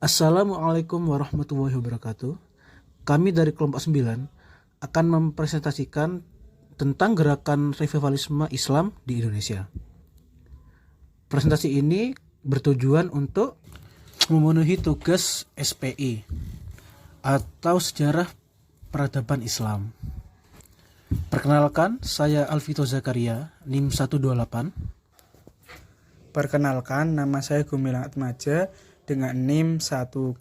Assalamualaikum warahmatullahi wabarakatuh. Kami dari kelompok 9 akan mempresentasikan tentang gerakan revivalisme Islam di Indonesia. Presentasi ini bertujuan untuk memenuhi tugas SPI atau Sejarah Peradaban Islam. Perkenalkan, saya Alvito Zakaria, NIM 128. Perkenalkan, nama saya Gumilang Atmaja dengan NIM 108.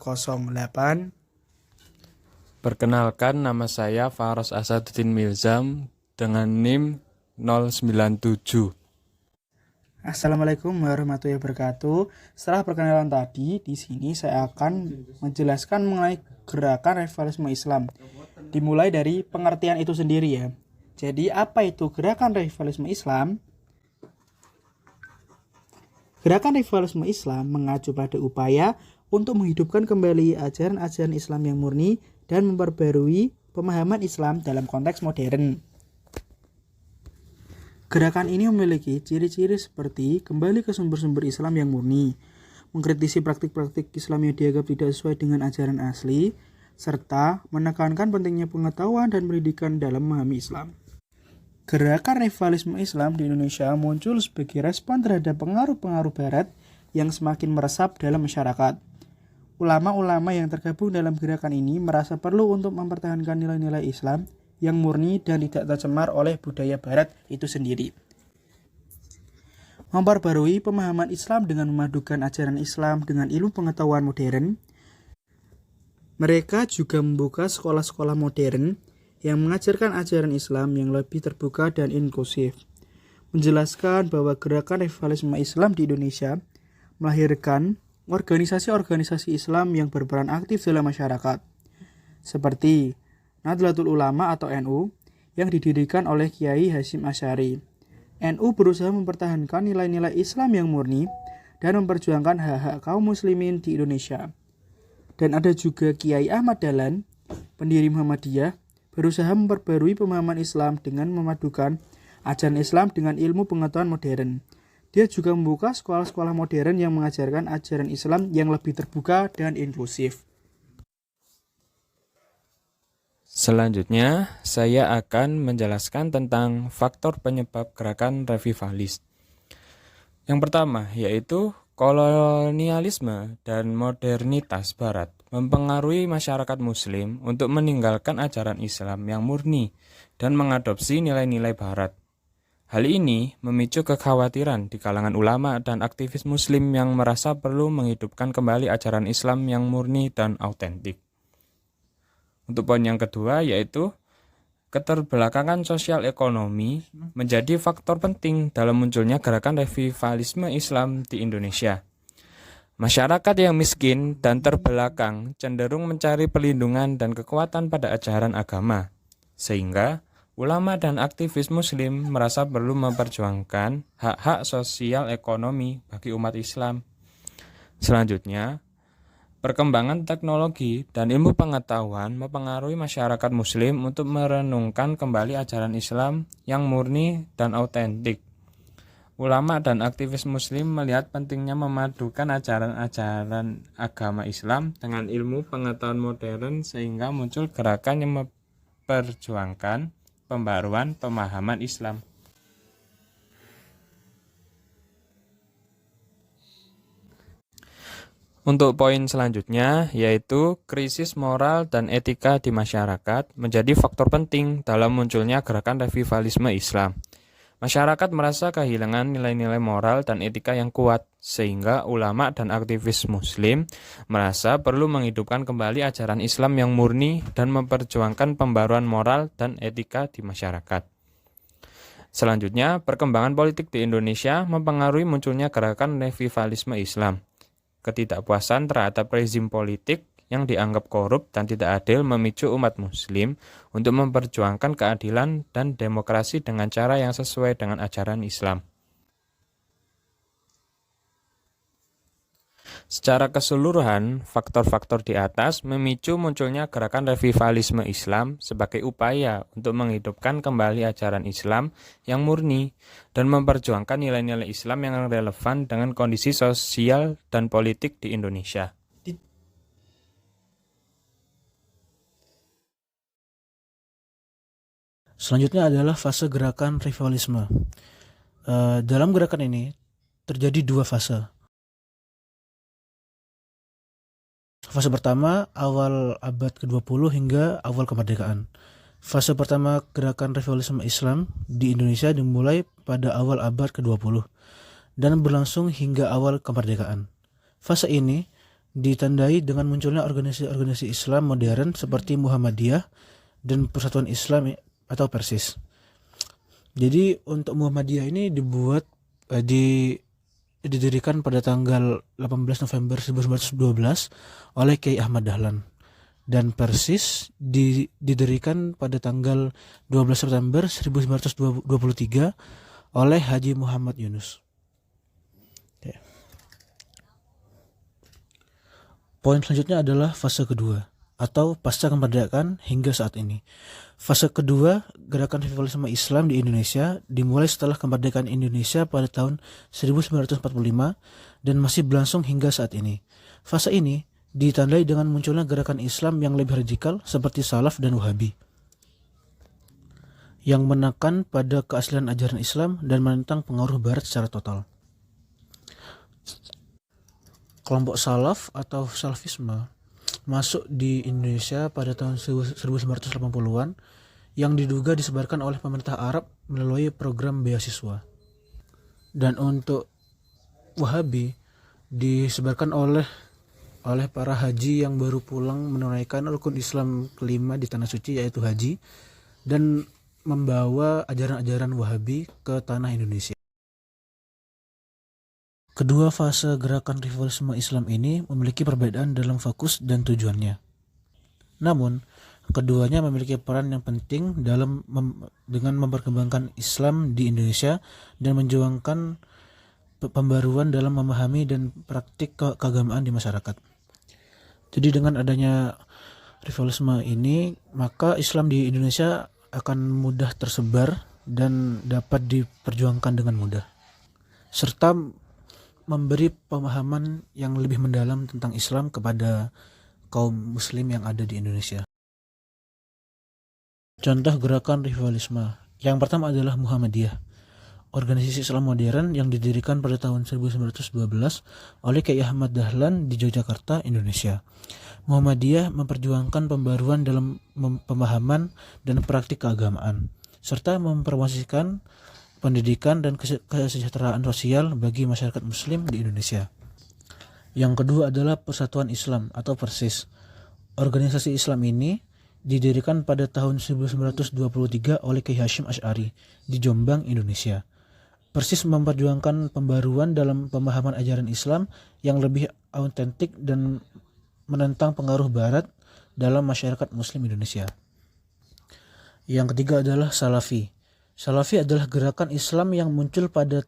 Perkenalkan, nama saya Faros Asaduddin Milzam dengan NIM 097. Assalamualaikum warahmatullahi wabarakatuh. Setelah perkenalan tadi, di sini saya akan menjelaskan mengenai gerakan revivalisme Islam. Dimulai dari pengertian itu sendiri ya. Jadi, apa itu gerakan revivalisme Islam? Gerakan revivalisme Islam mengacu pada upaya untuk menghidupkan kembali ajaran-ajaran Islam yang murni dan memperbarui pemahaman Islam dalam konteks modern. Gerakan ini memiliki ciri-ciri seperti kembali ke sumber-sumber Islam yang murni, mengkritisi praktik-praktik Islam yang dianggap tidak sesuai dengan ajaran asli, serta menekankan pentingnya pengetahuan dan pendidikan dalam memahami Islam. Gerakan revivalisme Islam di Indonesia muncul sebagai respon terhadap pengaruh-pengaruh Barat yang semakin meresap dalam masyarakat. Ulama-ulama yang tergabung dalam gerakan ini merasa perlu untuk mempertahankan nilai-nilai Islam yang murni dan tidak tercemar oleh budaya Barat itu sendiri. Memperbarui pemahaman Islam dengan memadukan ajaran Islam dengan ilmu pengetahuan modern. Mereka juga membuka sekolah-sekolah modern yang mengajarkan ajaran Islam yang lebih terbuka dan inklusif. Menjelaskan bahwa gerakan revivalisme Islam di Indonesia melahirkan organisasi-organisasi Islam yang berperan aktif dalam masyarakat, seperti Nahdlatul Ulama atau NU yang didirikan oleh Kiai Hasyim Asy'ari. NU berusaha mempertahankan nilai-nilai Islam yang murni dan memperjuangkan hak-hak kaum muslimin di Indonesia. Dan ada juga Kiai Ahmad Dahlan, pendiri Muhammadiyah, berusaha memperbarui pemahaman Islam dengan memadukan ajaran Islam dengan ilmu pengetahuan modern. Dia juga membuka sekolah-sekolah modern yang mengajarkan ajaran Islam yang lebih terbuka dan inklusif. Selanjutnya, saya akan menjelaskan tentang faktor penyebab gerakan revivalis. Yang pertama, yaitu kolonialisme dan modernitas Barat mempengaruhi masyarakat Muslim untuk meninggalkan ajaran Islam yang murni dan mengadopsi nilai-nilai Barat. Hal ini memicu kekhawatiran di kalangan ulama dan aktivis Muslim yang merasa perlu menghidupkan kembali ajaran Islam yang murni dan autentik. Untuk poin yang kedua, yaitu keterbelakangan sosial ekonomi menjadi faktor penting dalam munculnya gerakan revivalisme Islam di Indonesia. Masyarakat yang miskin dan terbelakang cenderung mencari perlindungan dan kekuatan pada ajaran agama, sehingga ulama dan aktivis Muslim merasa perlu memperjuangkan hak-hak sosial ekonomi bagi umat Islam. Selanjutnya, perkembangan teknologi dan ilmu pengetahuan mempengaruhi masyarakat Muslim untuk merenungkan kembali ajaran Islam yang murni dan autentik. Ulama dan aktivis Muslim melihat pentingnya memadukan ajaran-ajaran agama Islam dengan ilmu pengetahuan modern sehingga muncul gerakan yang memperjuangkan pembaruan pemahaman Islam. Untuk poin selanjutnya, yaitu krisis moral dan etika di masyarakat menjadi faktor penting dalam munculnya gerakan revivalisme Islam. Masyarakat merasa kehilangan nilai-nilai moral dan etika yang kuat, sehingga ulama dan aktivis Muslim merasa perlu menghidupkan kembali ajaran Islam yang murni dan memperjuangkan pembaruan moral dan etika di masyarakat. Selanjutnya, perkembangan politik di Indonesia mempengaruhi munculnya gerakan revivalisme Islam. Ketidakpuasan terhadap rezim politik yang dianggap korup dan tidak adil memicu umat Muslim untuk memperjuangkan keadilan dan demokrasi dengan cara yang sesuai dengan ajaran Islam. Secara keseluruhan, faktor-faktor di atas memicu munculnya gerakan revivalisme Islam sebagai upaya untuk menghidupkan kembali ajaran Islam yang murni dan memperjuangkan nilai-nilai Islam yang relevan dengan kondisi sosial dan politik di Indonesia. Selanjutnya adalah fase gerakan revivalisme. Dalam gerakan ini terjadi dua fase. Fase pertama awal abad ke-20 hingga awal kemerdekaan. Fase pertama gerakan revivalisme Islam di Indonesia dimulai pada awal abad ke-20 dan berlangsung hingga awal kemerdekaan. Fase ini ditandai dengan munculnya organisasi-organisasi Islam modern seperti Muhammadiyah dan Persatuan Islam atau Persis. Jadi untuk Muhammadiyah ini didirikan pada tanggal 18 November 1912 oleh Kiai Ahmad Dahlan, dan Persis didirikan pada tanggal 12 September 1923 oleh Haji Muhammad Yunus. Poin selanjutnya adalah fase kedua atau pasca kemerdekaan hingga saat ini. Fase kedua gerakan revivalisme Islam di Indonesia dimulai setelah kemerdekaan Indonesia pada tahun 1945 dan masih berlangsung hingga saat ini. Fase ini ditandai dengan munculnya gerakan Islam yang lebih radikal seperti Salaf dan Wahabi, yang menekan pada keaslian ajaran Islam dan menentang pengaruh Barat secara total. Kelompok Salaf atau Salafisme masuk di Indonesia pada tahun 1980-an yang diduga disebarkan oleh pemerintah Arab melalui program beasiswa. Dan untuk Wahabi disebarkan oleh para haji yang baru pulang menunaikan rukun Islam kelima di Tanah Suci, yaitu haji, dan membawa ajaran-ajaran Wahabi ke tanah Indonesia. Kedua fase gerakan revivalisme Islam ini memiliki perbedaan dalam fokus dan tujuannya. Namun, keduanya memiliki peran yang penting dengan memperkembangkan Islam di Indonesia dan menjuangkan pembaruan dalam memahami dan praktik keagamaan di masyarakat. Jadi dengan adanya revivalisme ini, maka Islam di Indonesia akan mudah tersebar dan dapat diperjuangkan dengan mudah, serta memberi pemahaman yang lebih mendalam tentang Islam kepada kaum muslim yang ada di Indonesia. Contoh gerakan revivalisme. Yang pertama adalah Muhammadiyah, organisasi Islam modern yang didirikan pada tahun 1912 oleh Kiai Ahmad Dahlan di Yogyakarta, Indonesia. Muhammadiyah memperjuangkan pembaruan dalam pemahaman dan praktik keagamaan, serta mempromosikan pendidikan dan kesejahteraan sosial bagi masyarakat muslim di Indonesia. Yang kedua adalah Persatuan Islam atau Persis. Organisasi Islam ini didirikan pada tahun 1923 oleh Kiai Hasyim Asy'ari di Jombang, Indonesia. Persis memperjuangkan pembaruan dalam pemahaman ajaran Islam yang lebih autentik dan menentang pengaruh Barat dalam masyarakat muslim Indonesia. Yang ketiga adalah Salafi. Salafi adalah gerakan Islam yang muncul pada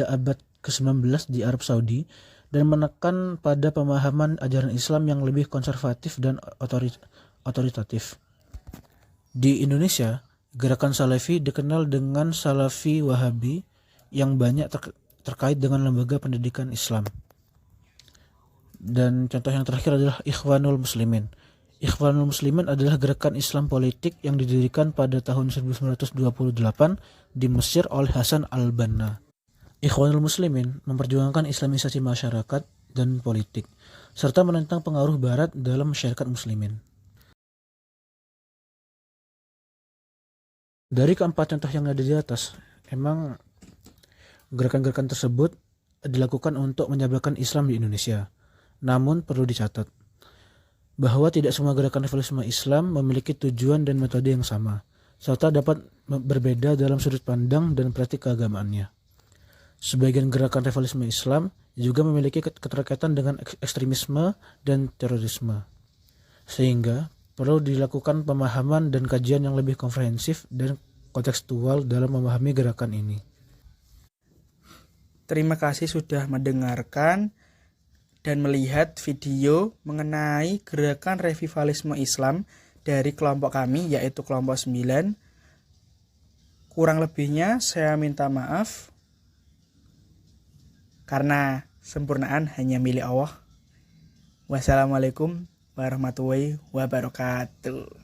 abad ke-19 di Arab Saudi dan menekan pada pemahaman ajaran Islam yang lebih konservatif dan otoritatif. Di Indonesia, gerakan Salafi dikenal dengan Salafi Wahabi yang banyak terkait dengan lembaga pendidikan Islam. Dan contoh yang terakhir adalah Ikhwanul Muslimin. Ikhwanul Muslimin adalah gerakan Islam politik yang didirikan pada tahun 1928 di Mesir oleh Hasan al-Banna. Ikhwanul Muslimin memperjuangkan islamisasi masyarakat dan politik, serta menentang pengaruh Barat dalam masyarakat muslimin. Dari keempat contoh yang ada di atas, emang gerakan-gerakan tersebut dilakukan untuk menyebarkan Islam di Indonesia. Namun perlu dicatat bahwa tidak semua gerakan revivalisme Islam memiliki tujuan dan metode yang sama, serta dapat berbeda dalam sudut pandang dan praktik keagamaannya. Sebagian gerakan revivalisme Islam juga memiliki keterkaitan dengan ekstremisme dan terorisme, sehingga perlu dilakukan pemahaman dan kajian yang lebih komprehensif dan kontekstual dalam memahami gerakan ini. Terima kasih sudah mendengarkan dan melihat video mengenai gerakan revivalisme Islam dari kelompok kami, yaitu kelompok 9. Kurang lebihnya saya minta maaf, karena sempurnaan hanya milik Allah. Wassalamualaikum warahmatullahi wabarakatuh.